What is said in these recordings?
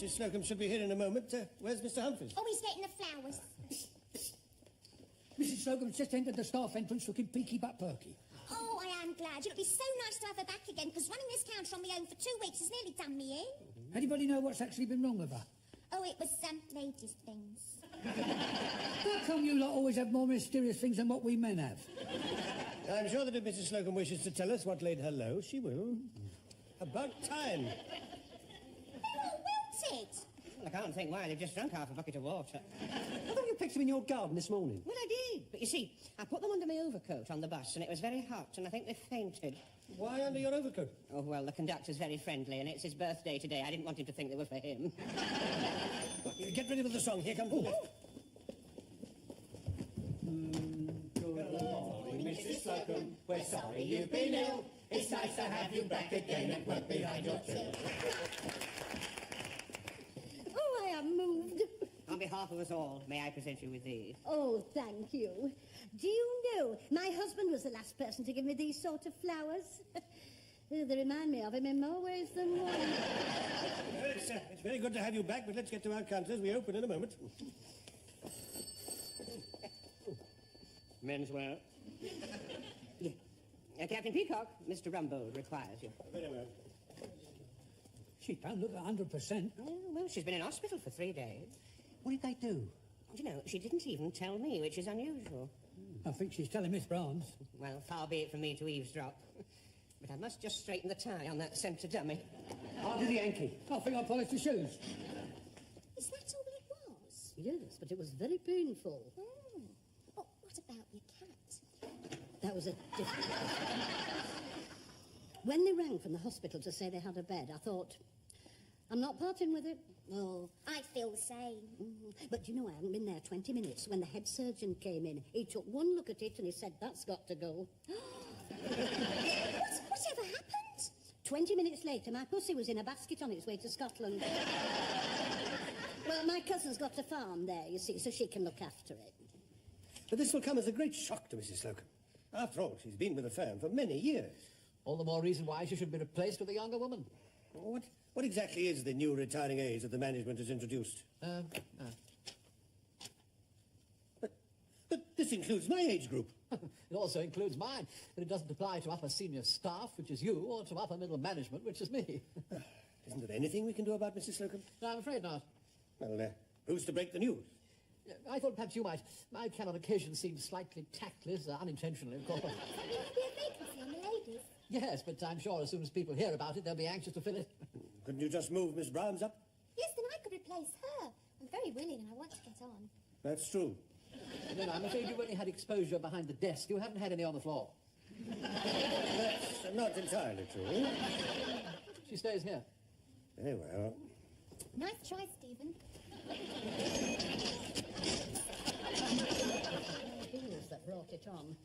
Mrs. Slocombe should be here in a moment. Where's Mr. Humphries? Oh, he's getting the flowers. Mrs. Slocombe's just entered the staff entrance looking peaky but perky. Oh, I am glad. It'll be so nice to have her back again, because running this counter on my own for 2 weeks has nearly done me in. Anybody know what's actually been wrong with her? Oh, it was, ladies' things. How come you lot always have more mysterious things than what we men have? I'm sure that if Mrs. Slocombe wishes to tell us what laid her low, she will. About time. Oh, wilted! Well, I can't think why. They've just drunk half a bucket of water. I thought you picked them in your garden this morning. Well, I did. But you see, I put them under my overcoat on the bus, and it was very hot, and I think they fainted. Why under your overcoat? Oh, well, the conductor's very friendly, and it's his birthday today. I didn't want him to think they were for him. Get ready with the song. Here comes the lift. Good morning, Mrs. Slocombe. We're sorry you've been ill. It's nice to have you back again and work behind your till. Oh, I am moved. On behalf of us all, may I present you with these? Oh, thank you. Do you know, my husband was the last person to give me these sort of flowers. They remind me of him in more ways than one. Well, it's very good to have you back, but let's get to our counters. We open in a moment. Menswear. Yeah. Captain Peacock, Mr. Rumbold requires you. Very well. She don't look 100%. Well, she's been in hospital for 3 days. What did they do? You know, she didn't even tell me, which is unusual. I think she's telling Miss Brahms. Well, far be it from me to eavesdrop. But I must just straighten the tie on that centre dummy. I'll do the Yankee. I think I'll polish the shoes. Is that all it was? Yes, but it was very painful. Oh, what about your cat? That was a different... When they rang from the hospital to say they had a bed, I thought, I'm not parting with it. Oh. I feel the same. But you know, I hadn't been there 20 minutes when the head surgeon came in. He took one look at it and he said, that's got to go. Whatever happened? 20 minutes later, my pussy was in a basket on its way to Scotland. Well, my cousin's got a farm there, you see, so she can look after it. But this will come as a great shock to Mrs. Slocombe. After all, she's been with the firm for many years. All the more reason why she should be replaced with a younger woman. What exactly is the new retiring age that the management has introduced? But this includes my age group. It also includes mine, but it doesn't apply to upper senior staff, which is you, or to upper middle management, which is me. Isn't there anything we can do about Mrs. Slocombe? No, I'm afraid not. Well, who's to break the news? I thought perhaps you might. I can on occasion seem slightly tactless, unintentionally, of course. Will there be a vacancy on the ladies? Yes, but I'm sure as soon as people hear about it, they'll be anxious to fill it. Couldn't you just move Miss Brahms up? Yes, then I could replace her. I'm very willing and I want to get on. That's true. No, I'm afraid you've only had exposure behind the desk. You haven't had any on the floor. That's not entirely true. She stays here. Very well. Nice try, Stephen. Heels that brought it on.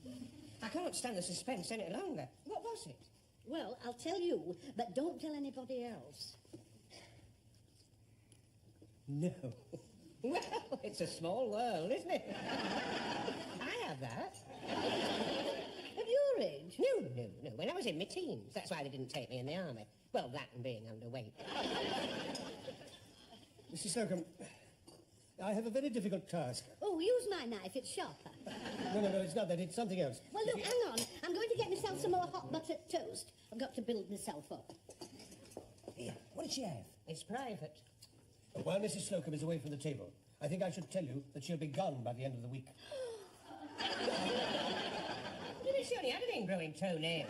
I can't stand the suspense any longer. What was it? Well, I'll tell you, but don't tell anybody else. No. Well, it's a small world, isn't it? I have that. At your age? No. When I was in my teens. That's why they didn't take me in the army. Well, that and being underweight. Mrs. Slocombe, I have a very difficult task. Oh, use my knife, it's sharper. No, it's not that. It's something else. Well, look, hang on. I'm going to get myself some more hot buttered toast. I've got to build myself up. Here, what did she have? It's private. While Mrs. Slocombe is away from the table, I think I should tell you that she'll be gone by the end of the week. She only had an ingrowing toenail.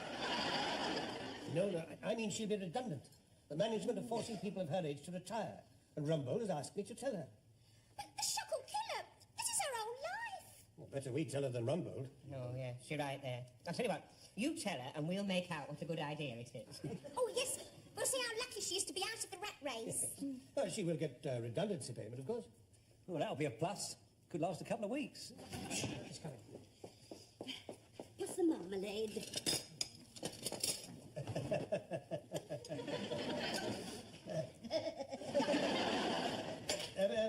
No, I mean she'll be redundant. The management are forcing people of her age to retire, and Rumbold has asked me to tell her. But the shock will kill her. This is her whole life. Well, better we tell her than Rumbold. Oh, yes, you're right there. I'll tell you what, you tell her and we'll make out what a good idea it is. Oh, yes. We'll see how lucky she is to be out of the rat race. Well, she will get redundancy payment, of course. Well, that'll be a plus. Could last a couple of weeks. She's coming. Pass the marmalade.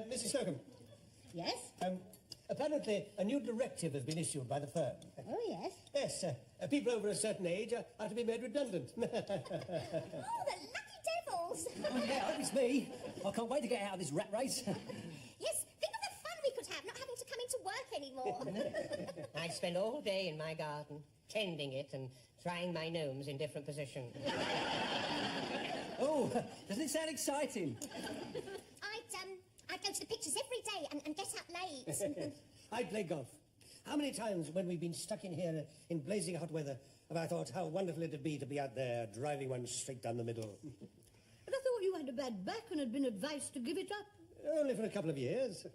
Mrs. Slocombe. Yes? Apparently, a new directive has been issued by the firm. Oh, yes? Yes, people over a certain age are to be made redundant. Oh, the lucky devil! Charles. Oh, yeah, it's me. I can't wait to get out of this rat race. Yes, think of the fun we could have not having to come into work anymore. I'd spend all day in my garden, tending it and trying my gnomes in different positions. Oh, doesn't it sound exciting? I'd go to the pictures every day and get up late. I play golf. How many times when we've been stuck in here in blazing hot weather have I thought how wonderful it'd be to be out there driving one straight down the middle? But I thought you had a bad back and had been advised to give it up. Only for a couple of years.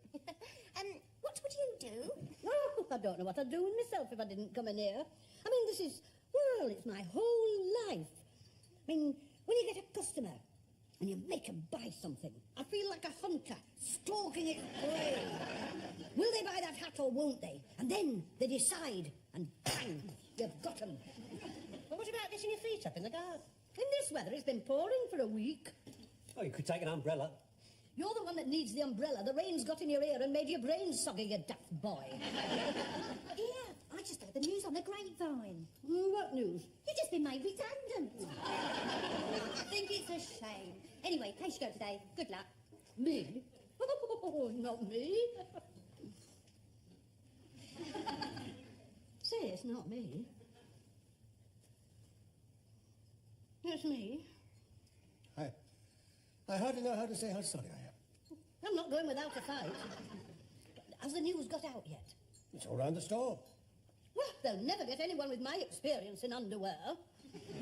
What would you do? Oh, I don't know what I'd do with myself if I didn't come in here. I mean, this is, well, it's my whole life. I mean, when you get a customer and you make them buy something, I feel like a hunter stalking its prey. Will they buy that hat or won't they? And then they decide, and bang, you've got them. Well, what about getting your feet up in the garden? In this weather, it's been pouring for a week. Oh, you could take an umbrella. You're the one that needs the umbrella. The rain's got in your ear and made your brains soggy, you daft boy. Yeah, I just heard the news on the grapevine. What news? You've just been made redundant. I think it's a shame. Anyway, place you go today. Good luck. Me? Oh, not me. Say, it's not me. It's me. I hardly know how to say how sorry I am. I'm not going without a fight. Has the news got out yet? It's all round the store. Well, they'll never get anyone with my experience in underwear.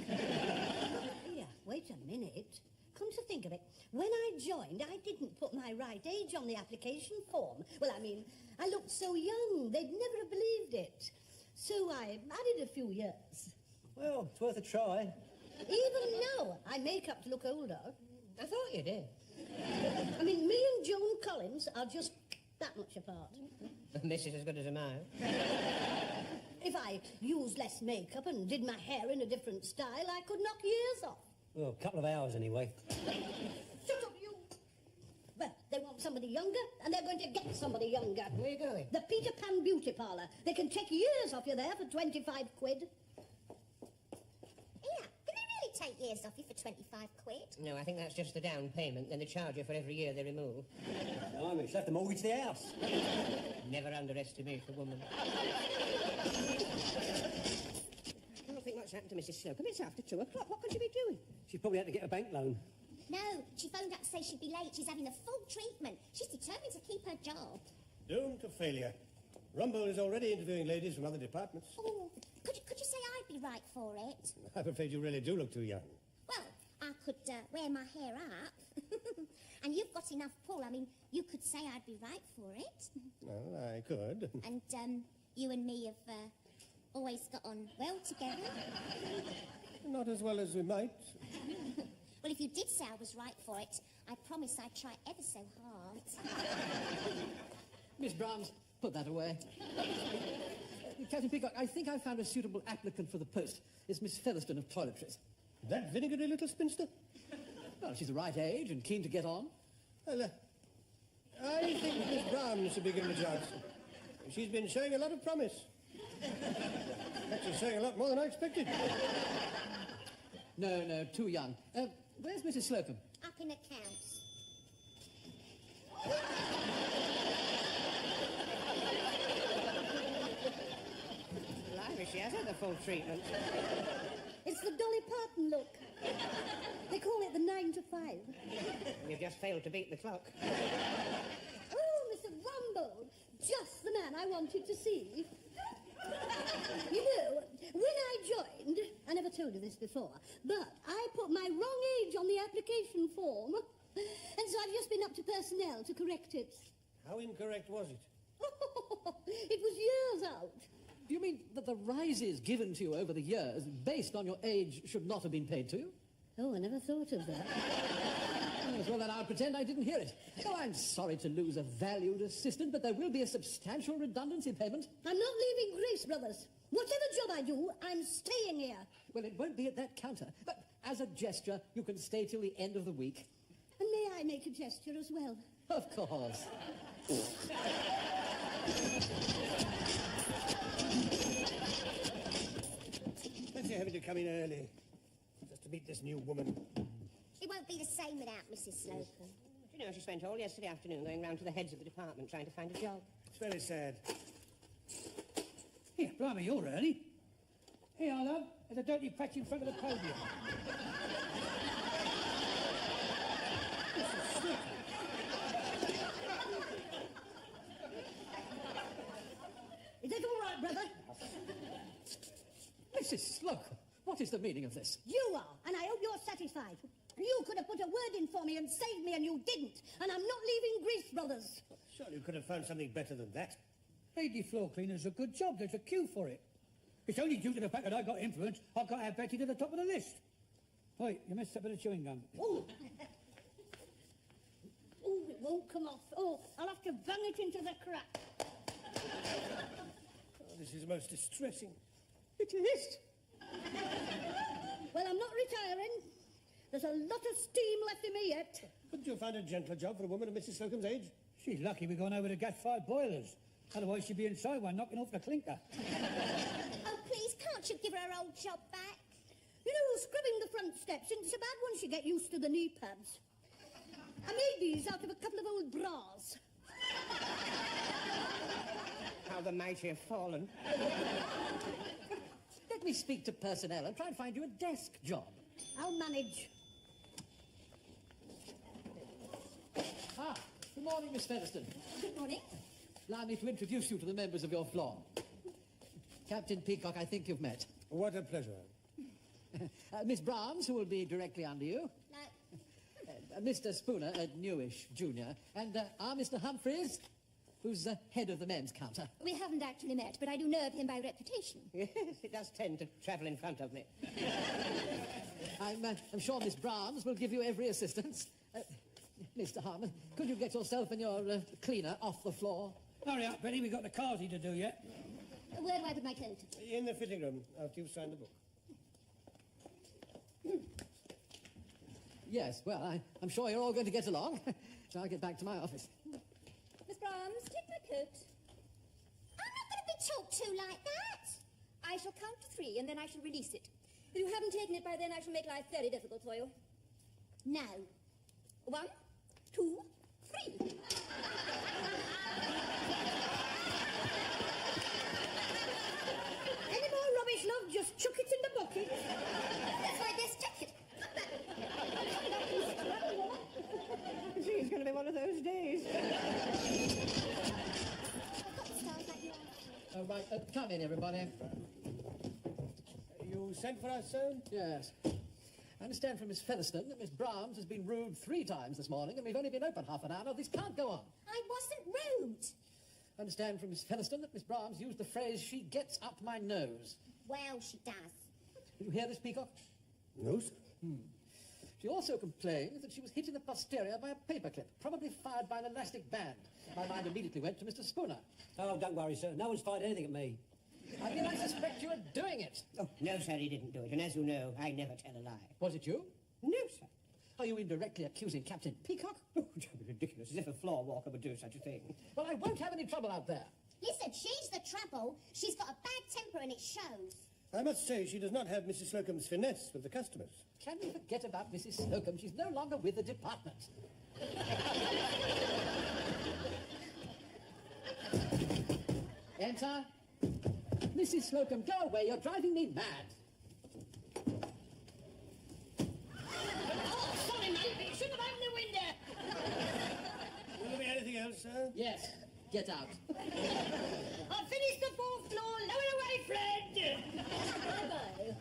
Here, wait a minute. Come to think of it, when I joined, I didn't put my right age on the application form. Well, I mean, I looked so young, they'd never have believed it. So I added a few years. Well, it's worth a try. Even now, I make up to look older. I thought you did. I mean, me and Joan Collins are just that much apart. This is as good as a mile. If I used less makeup and did my hair in a different style, I could knock years off. Well, a couple of hours anyway. Shut up, you! Well, they want somebody younger, and they're going to get somebody younger. Where are you going? The Peter Pan Beauty Parlour. They can take years off you there for 25 quid. Yeah, can they really take years off you for 25 quid? No, I think that's just the down payment, then they charge you for every year they remove. I mean, she'll have to mortgage the house. Never underestimate a woman. I don't think much happened to Mrs. Slocombe. It's after 2 o'clock. What could she be doing? She probably had to get a bank loan. No, she phoned up to say she'd be late. She's having the full treatment. She's determined to keep her job. Doomed to failure. Rumble is already interviewing ladies from other departments. Oh, could you say I'd be right for it? I'm afraid you really do look too young. Well, I could wear my hair up. And you've got enough pull. I mean, you could say I'd be right for it. Well, I could. And you and me have always got on well together. Not as well as we might. Well, if you did say I was right for it, I promise I'd try ever so hard. Miss Brahms, put that away. Captain Peacock, I think I found a suitable applicant for the post. It's Miss Featherstone of Toiletries. That vinegary little spinster? Well, she's the right age and keen to get on. Well, I think Miss Brown should be given a chance. She's been showing a lot of promise. Actually showing a lot more than I expected. No, too young. Where's Mrs. Slocombe? Up in accounts. Blimey, she has had the full treatment. It's the Dolly Parton look. They call it the 9 to 5. You've just failed to beat the clock. Oh, Mr. Rumble, just the man I wanted to see. You know, when I joined, I never told you this before, but I put my wrong age on the application form, and so I've just been up to personnel to correct it. How incorrect was it? It was years out. Do you mean that the rises given to you over the years, based on your age, should not have been paid to you? Oh, I never thought of that. Yes, well, then I'll pretend I didn't hear it. Oh, I'm sorry to lose a valued assistant, but there will be a substantial redundancy payment. I'm not leaving Grace Brothers. Whatever job I do, I'm staying here. Well, it won't be at that counter, but as a gesture, you can stay till the end of the week. And may I make a gesture as well? Of course. Fancy having to come in early just to meet this new woman. It It won't be the same without Mrs. Slocombe. Do you know, she spent all yesterday afternoon going round to the heads of the department trying to find a job. It's very sad. Here, blimey, you're early. Here, love, there's a dirty patch in front of the podium. Is that all right, brother? Mrs. Slocombe, what is the meaning of this? You are, and I hope you're satisfied. You could have put a word in for me and saved me, and you didn't. And I'm not leaving Grease Brothers. Surely you could have found something better than that. Lady floor cleaner's a good job. There's a queue for it. It's only due to the fact that I got influence. I've got to have Betty to the top of the list. Wait, you missed a bit of chewing gum. Oh. Oh, it won't come off. Oh, I'll have to bang it into the crack. Oh, this is most distressing. It is. Well, I'm not retiring. There's a lot of steam left in me yet. Couldn't you find a gentler job for a woman of Mrs. Slocombe's age? She's lucky we've gone over to gas-fired boilers. Otherwise she'd be inside one knocking off the clinker. Oh, please, can't you give her her old job back? You know, scrubbing the front steps isn't so bad once you get used to the knee pads. I made these out of a couple of old bras. How the mighty have fallen. Let me speak to personnel and try and find you a desk job. I'll manage. Ah, good morning, Miss Featherstone. Good morning. Allow me to introduce you to the members of your floor. Captain Peacock, I think you've met. What a pleasure. Miss Brahms, who will be directly under you. No. Mr. Spooner, a newish junior. And our Mr. Humphreys, who's the head of the men's counter. We haven't actually met, but I do know of him by reputation. Yes, it does tend to travel in front of me. I'm sure Miss Brahms will give you every assistance. Mr. Harmon, could you get yourself and your cleaner off the floor? Hurry up, Betty, we've got the carsy to do yet. Where do I put my coat? In the fitting room, after you've signed the book. Yes, well, I'm sure you're all going to get along. So I'll get back to my office. Miss Brahms, take my coat. I'm not going to be talked to like that. I shall count to 3, and then I shall release it. If you haven't taken it by then, I shall make life very difficult for you. No. 1, 2, 3. Any more rubbish, love? Just chuck it in the bucket. That's my best jacket. It's going to be one of those days. Right, come in, everybody. You sent for us, sir? Yes. I understand from Miss Featherstone that Miss Brahms has been rude 3 times this morning, and we've only been open half an hour. Now, this can't go on. I wasn't rude. I understand from Miss Featherstone that Miss Brahms used the phrase, she gets up my nose. Well, she does. Did you hear this, Peacock? No, sir. She also complained that she was hit in the posterior by a paperclip, probably fired by an elastic band. My mind immediately went to Mr. Spooner. Oh, don't worry, sir. No one's fired anything at me. I mean, I suspect you were doing it. Oh, no, sir, he didn't do it. And as you know, I never tell a lie. Was it you? No, sir. Are you indirectly accusing Captain Peacock? Oh, don't be ridiculous. As if a floor walker would do such a thing. Well, I won't have any trouble out there. Listen, she's the trouble. She's got a bad temper and it shows. I must say she does not have Mrs. Slocombe's finesse with the customers. Can we forget about Mrs. Slocombe? She's no longer with the department. Enter. Mrs. Slocombe, go away. You're driving me mad. Oh, sorry, mate. You should have opened the window. Will there be anything else, sir? Yes. Get out. I've finished the 4th floor. Lower away, Fred. Bye-bye.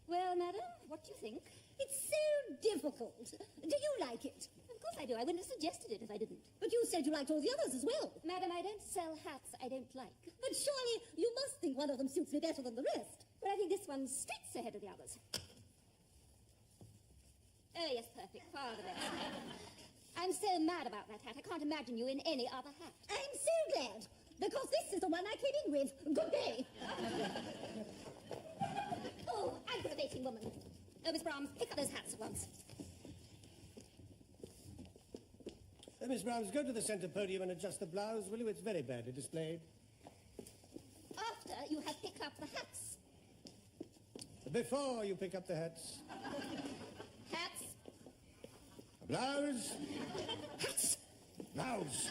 Well, madam, what do you think? It's so difficult. Do you like it? Of course I do. I wouldn't have suggested it if I didn't. But you said you liked all the others as well. Madam, I don't sell hats I don't like. But surely you must think one of them suits me better than the rest. But I think this one's streets ahead of the others. Oh, yes, perfect. Far the best. I'm so mad about that hat. I can't imagine you in any other hat. I'm so glad, because this is the one I came in with. Good day. Oh, aggravating woman. Oh, Miss Brahms, pick up those hats at once. Miss Brahms, go to the centre podium and adjust the blouse, will you? It's very badly displayed. you have picked up the hats. Before you pick up the hats, Hats? a blouse, Hats! blouse.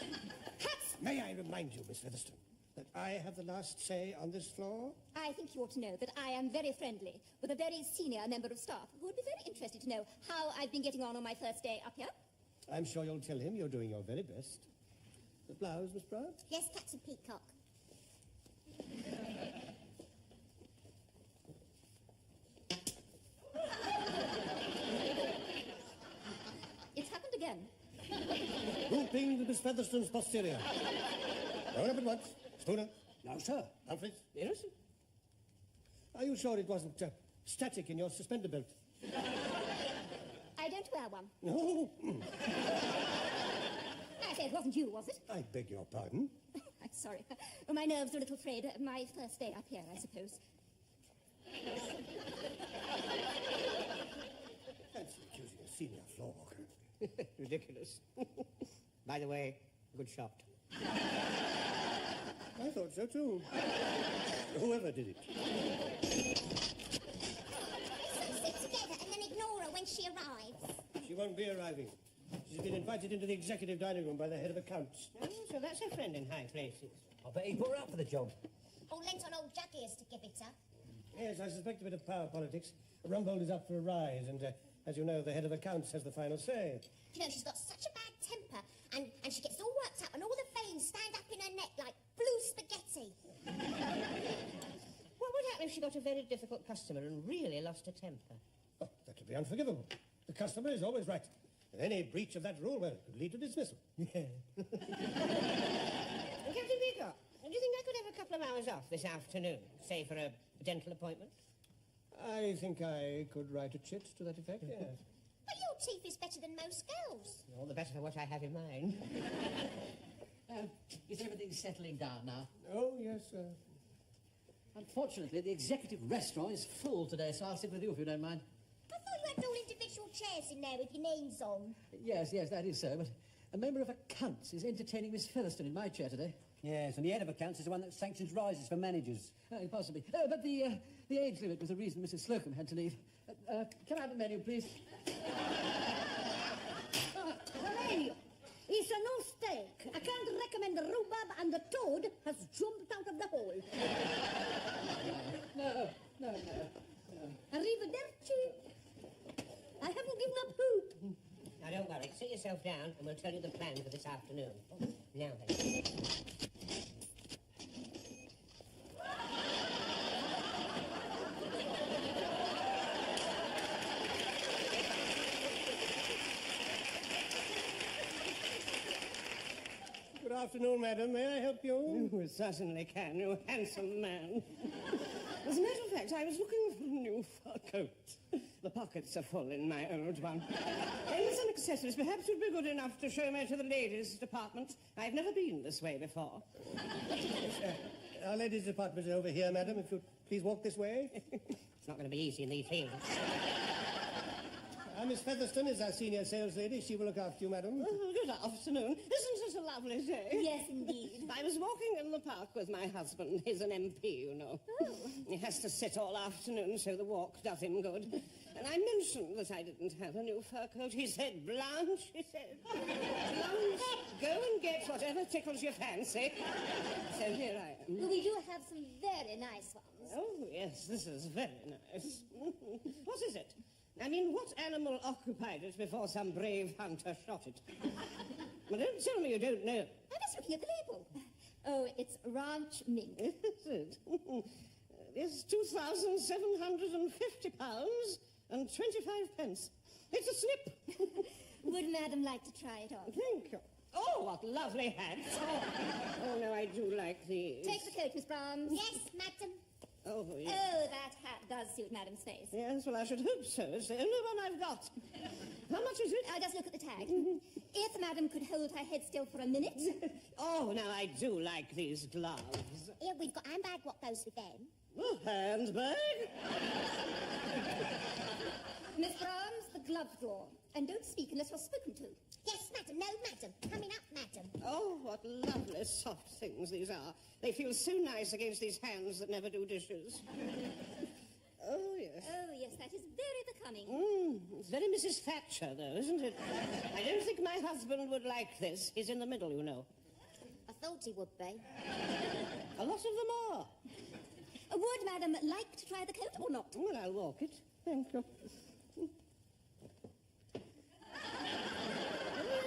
Hats! May I remind you, Miss Featherstone, that I have the last say on this floor? I think you ought to know that I am very friendly with a very senior member of staff who would be very interested to know how I've been getting on my first day up here. I'm sure you'll tell him you're doing your very best. The blouse, Miss Brown? Yes, Captain Peacock. It's happened again. Whooping the Miss Featherstone's posterior. Roll up at once. Spooner. No, sir. Humphreys. Yes? Are you sure it wasn't static in your suspender belt? I don't wear one. No. I say it wasn't you, was it? I beg your pardon. I'm sorry. My nerves are a little frayed. My first day up here, I suppose. Fancy accusing a senior floor walker. Ridiculous. By the way, good shot. I thought so too. Whoever did it. They sit together and then ignore her when she arrives. She won't be arriving. She's been invited into the executive dining room by the head of accounts. Oh, so that's a friend in high places. I bet he put her up for the job. Or lent on old Juggies to give it her. Yes, I suspect a bit of power politics. Rumbold is up for a rise, and as you know, the head of accounts has the final say. You know, she's got such a bad temper, and she gets all worked up, and all the veins stand up in her neck like blue spaghetti. What would happen if she got a very difficult customer and really lost her temper? Oh, that would be unforgivable. The customer is always right. And any breach of that rule, well, could lead to dismissal. Captain Peacock, do you think I could have a couple of hours off this afternoon, say for a dental appointment? I think I could write a chit to that effect, yes. But your teeth is better than most girls. All the better for what I have in mind. Is everything settling down now? Oh, yes, Unfortunately, the executive restaurant is full today, so I'll sit with you if you don't mind. I thought you had all individual chairs in there with your names on. Yes, that is so, but a member of accounts is entertaining Miss Featherstone in my chair today. Yes, and the head of accounts is the one that sanctions rises for managers. Possibly. But the age limit was the reason Mrs. Slocombe had to leave. Come out the menu, please. Hooray! It's a no steak. I can't recommend the rhubarb, and the toad has jumped out of the hole. No. Arrivederci. I haven't given up hope. Now, don't worry. Sit yourself down and we'll tell you the plan for this afternoon. Now then. Good afternoon, madam. May I help you? You certainly can, you handsome man. As a matter of fact, I was looking for a new fur coat. The pockets are full in my old one. And some accessories perhaps would be good enough to show me to the ladies' department. I've never been this way before. Our ladies' department is over here, madam. If you'd please walk this way. It's not going to be easy in these heels. Miss Featherstone is our senior sales lady. She will look after you, madam. Oh, good afternoon. Isn't it a lovely day? Yes, indeed. I was walking in the park with my husband. He's an MP, you know. Oh. He has to sit all afternoon, so the walk does him good. And I mentioned that I didn't have a new fur coat. He said, Blanche, he said. Blanche, go and get whatever tickles your fancy. So here I am. Well, we do have some very nice ones. Oh, yes, this is very nice. What is it? I mean, what animal occupied it before some brave hunter shot it? Well, don't tell me you don't know. I'm just looking at the label. Oh, it's ranch mink. Is it? It's £2,750 and 25 pence. It's a snip. Would Madam like to try it on? Thank you. Oh, what lovely hats. Oh, no, I do like these. Take the coat, Miss Brahms. Yes, madam. Oh, yes. Oh, that hat does suit Madam's face. Yes, well, I should hope so. It's the only one I've got. How much is it? Just look at the tag. If Madam could hold her head still for a minute. Oh, now, I do like these gloves. Here, we've got a handbag. What goes with them? Oh, handbag? Miss Brahms, the glove drawer. And don't speak unless you're spoken to. Yes, madam. No, madam. Coming up, madam. Oh, what lovely soft things these are. They feel so nice against these hands that never do dishes. Oh, yes. Oh, yes, that is very becoming. It's very Mrs. Thatcher, though, isn't it? I don't think my husband would like this. He's in the middle, you know. I thought he would be. A lot of them are. Would Madam like to try the coat or not? Well, I'll walk it. Thank you.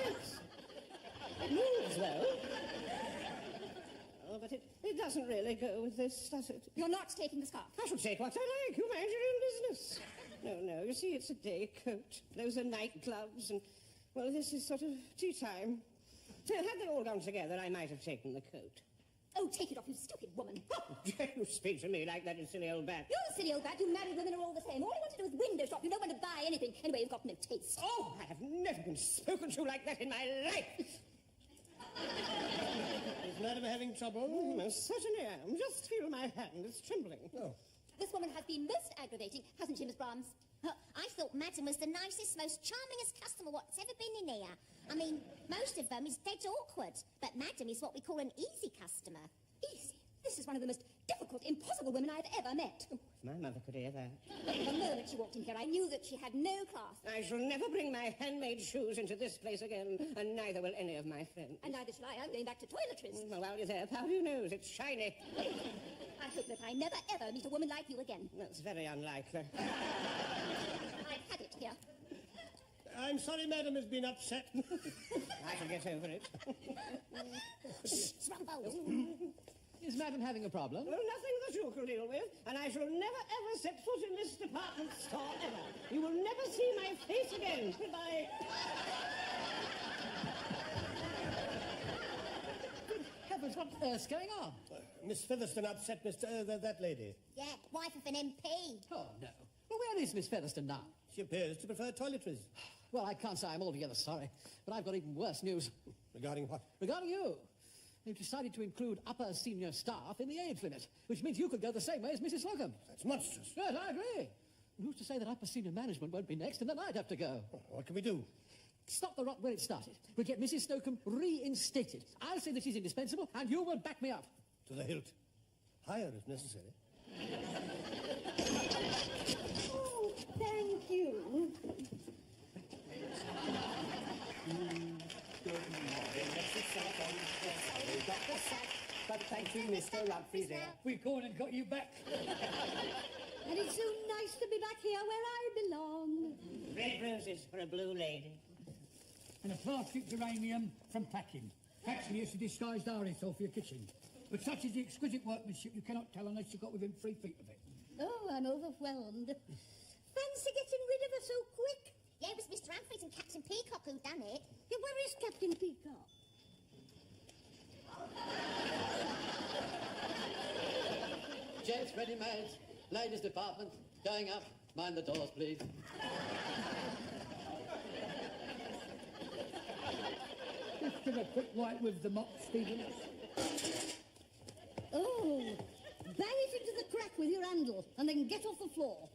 Yes. It moves, though. Oh, but it doesn't really go with this, does it? You're not taking the scarf. I shall take what I like. You mind your own business. No, you see, it's a day coat. Those are night gloves, and, well, this is sort of tea time. Had they all gone together, I might have taken the coat. Oh, take it off, you stupid woman. You speak to me like that, you silly old bat. You're a silly old bat. You married women are all the same. All you want to do is window shop. You don't want to buy anything. Anyway, you've got no taste. Oh, I have never been spoken to like that in my life. Is Madam having trouble? Most certainly am. Just feel my hand. It's trembling. Oh. This woman has been most aggravating, hasn't she, Miss Brahms? I thought Madam was the nicest, most charmingest customer what's ever been in here. I mean, most of them is dead awkward, but Madam is what we call an easy customer. Easy. This is one of the most difficult, impossible women I've ever met. If my mother could hear that. The moment she walked in here, I knew that she had no class. I shall never bring my handmade shoes into this place again, and neither will any of my friends. And neither shall I. I'm going back to toiletries. Well, while you're there, powder your nose. It's shiny. I hope that I never, ever meet a woman like you again. That's very unlikely. I've had it here. I'm sorry Madam has been upset. I shall get over it. Shh, Rumbo. Is Madam having a problem? Well, nothing that you can deal with, and I shall never ever set foot in this department store ever. You will never see my face again. Goodbye. Good heavens, what on earth's going on? Miss Featherstone upset that lady. Yeah, wife of an MP. Oh, no. Well, where is Miss Featherstone now? She appears to prefer toiletries. Well, I can't say I'm altogether sorry, but I've got even worse news. Regarding what? Regarding you. They've decided to include upper senior staff in the age limit, which means you could go the same way as Mrs. Slocombe. That's monstrous. Yes, I agree. And who's to say that upper senior management won't be next and then I'd have to go? What can we do? Stop the rot where it started. We'll get Mrs. Slocombe reinstated. I'll say that she's indispensable, and you will back me up. To the hilt. Higher if necessary. Oh, thank you. But thank you, Mr. Rumfrey there. We've gone and got you back. And it's so nice to be back here where I belong. Red roses for a blue lady. And a plastic geranium from packing. Actually, it's a disguised iris for your kitchen. But such is the exquisite workmanship, you cannot tell unless you've got within 3 feet of it. Oh, I'm overwhelmed. Fancy getting rid of her so quick. Yeah, it was Mr. Humphreys and Captain Peacock who done it. Yeah, where is Captain Peacock? Gents, ready-made. Ladies' department, going up. Mind the doors, please. Just give a quick wipe with the mop, Stephen. Oh, bang it into the crack with your handle and then get off the floor.